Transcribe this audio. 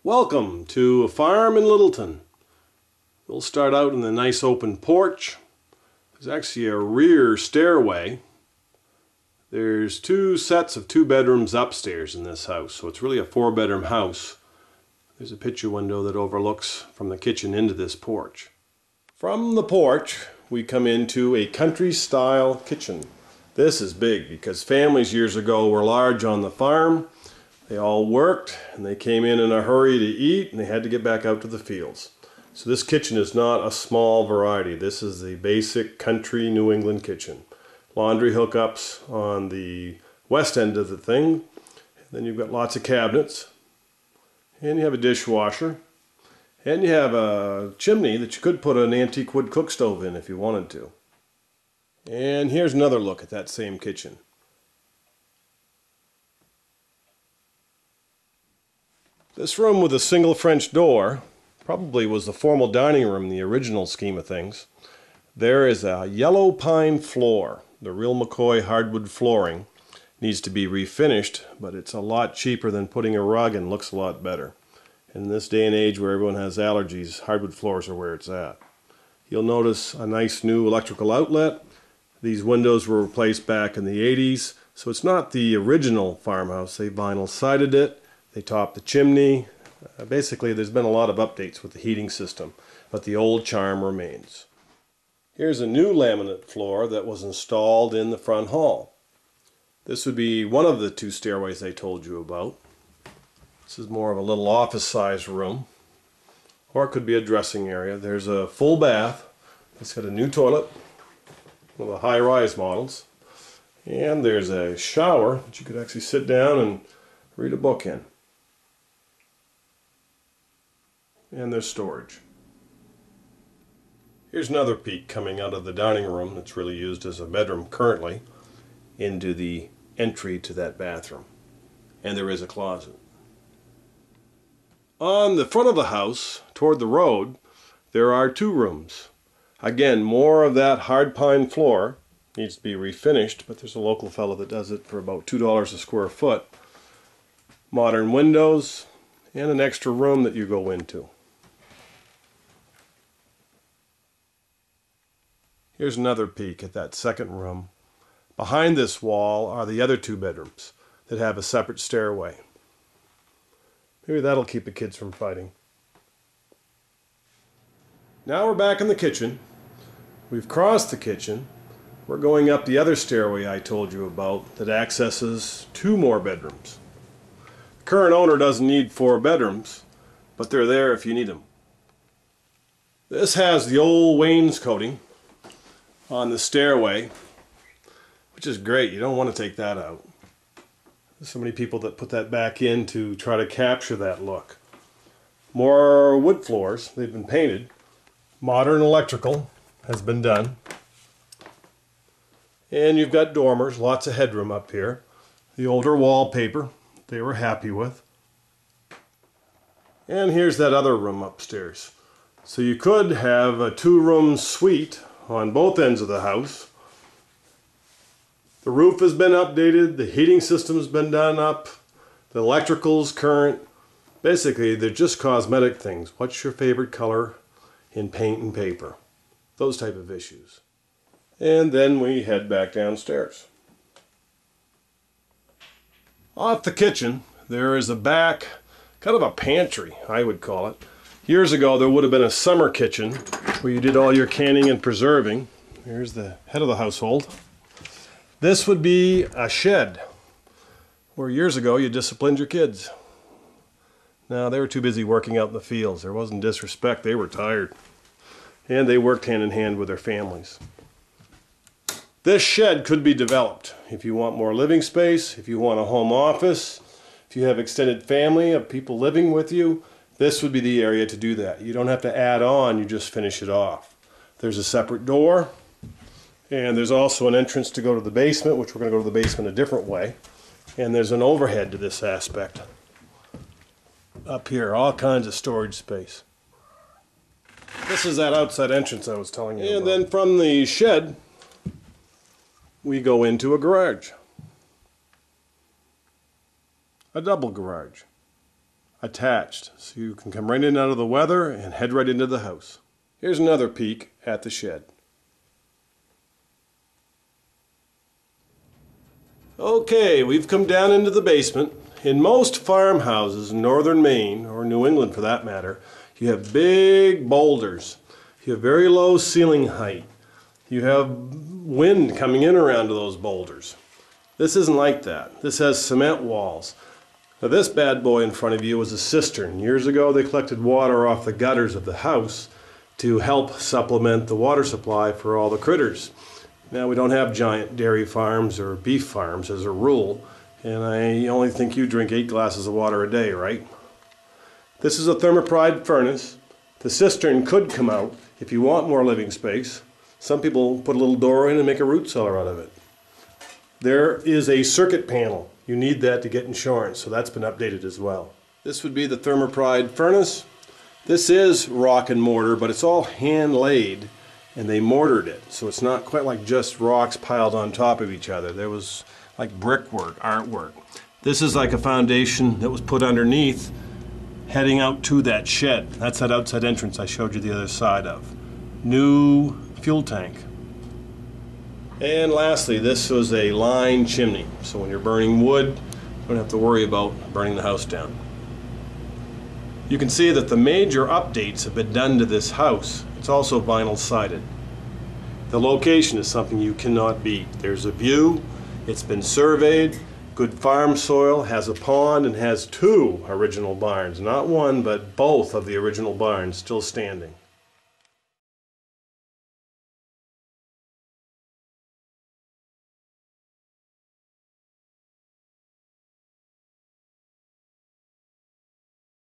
Welcome to a farm in Littleton. We'll start out in the nice open porch. There's actually a rear stairway. There's two sets of 2 bedrooms upstairs in this house, so it's really a 4-bedroom house. There's a picture window that overlooks from the kitchen into this porch. From the porch, we come into a country-style kitchen. This is big because families years ago were large on the farm. They all worked and they came in a hurry to eat and they had to get back out to the fields. So this kitchen is not a small variety. This is the basic country New England kitchen. Laundry hookups on the west end of the thing. And then you've got lots of cabinets. And you have a dishwasher. And you have a chimney that you could put an antique wood cook stove in if you wanted to. And here's another look at that same kitchen. This room with a single French door probably was the formal dining room in the original scheme of things. There is a yellow pine floor. The real McCoy hardwood flooring needs to be refinished, but it's a lot cheaper than putting a rug and looks a lot better. In this day and age where everyone has allergies, hardwood floors are where it's at. You'll notice a nice new electrical outlet. These windows were replaced back in the 80s, so it's not the original farmhouse. They vinyl sided it. They topped the chimney. Basically, there's been a lot of updates with the heating system, but the old charm remains. Here's a new laminate floor that was installed in the front hall. This would be one of the 2 stairways I told you about. This is more of a little office-sized room, or it could be a dressing area. There's a full bath. It's got a new toilet, one of the high-rise models, and there's a shower that you could actually sit down and read a book in. And there's storage. Here's another peek coming out of the dining room that's really used as a bedroom currently into the entry to that bathroom. And there is a closet. On the front of the house, toward the road, there are 2 rooms. Again, more of that hard pine floor needs to be refinished, but there's a local fellow that does it for about $2 a square foot. Modern windows, and an extra room that you go into. Here's another peek at that second room. Behind this wall are the other 2 bedrooms that have a separate stairway. Maybe that'll keep the kids from fighting. Now we're back in the kitchen. We've crossed the kitchen. We're going up the other stairway I told you about that accesses 2 more bedrooms. The current owner doesn't need 4 bedrooms, but they're there if you need them. This has the old wainscoting on the stairway, which is great. You don't want to take that out. There's so many people that put that back in to try to capture that look. More wood floors. They've been painted. Modern electrical has been done. And you've got dormers, lots of headroom up here. The older wallpaper they were happy with. And here's that other room upstairs. So you could have a 2-room suite on both ends of the house. The roof has been updated, the heating system's been done up, the electrical's current. Basically, they're just cosmetic things. What's your favorite color in paint and paper? Those type of issues. And then we head back downstairs. Off the kitchen, there is a back, kind of a pantry, I would call it. Years ago, there would have been a summer kitchen where you did all your canning and preserving. Here's the head of the household. This would be a shed, where years ago you disciplined your kids. Now, they were too busy working out in the fields. There wasn't disrespect, they were tired. And they worked hand in hand with their families. This shed could be developed if you want more living space, if you want a home office, if you have extended family of people living with you. This would be the area to do that. You don't have to add on, you just finish it off. There's a separate door, and there's also an entrance to go to the basement, which we're going to go to the basement a different way. And there's an overhead to this aspect. Up here, all kinds of storage space. This is that outside entrance I was telling you about. And then from the shed, we go into a garage. A double garage. attached, so you can come right in out of the weather and head right into the house. Here's another peek at the shed. Okay, we've come down into the basement. In most farmhouses in northern Maine, or New England for that matter, you have big boulders. You have very low ceiling height. You have wind coming in around to those boulders. This isn't like that. This has cement walls. Now this bad boy in front of you was a cistern. Years ago they collected water off the gutters of the house to help supplement the water supply for all the critters. Now we don't have giant dairy farms or beef farms as a rule, and I only think you drink 8 glasses of water a day, right? This is a thermoprised furnace. The cistern could come out if you want more living space. Some people put a little door in and make a root cellar out of it. There is a circuit panel. You need that to get insurance, so that's been updated as well. This would be the thermoprised furnace. This is rock and mortar, but it's all hand laid, and they mortared it, so it's not quite like just rocks piled on top of each other. There was like brickwork, artwork. This is like a foundation that was put underneath, heading out to that shed. That's that outside entrance I showed you the other side of. New fuel tank. And lastly, this was a line chimney, so when you're burning wood, you don't have to worry about burning the house down. You can see that the major updates have been done to this house. It's also vinyl sided. The location is something you cannot beat. There's a view, it's been surveyed, good farm soil, has a pond, and has 2 original barns. Not one, but both of the original barns still standing.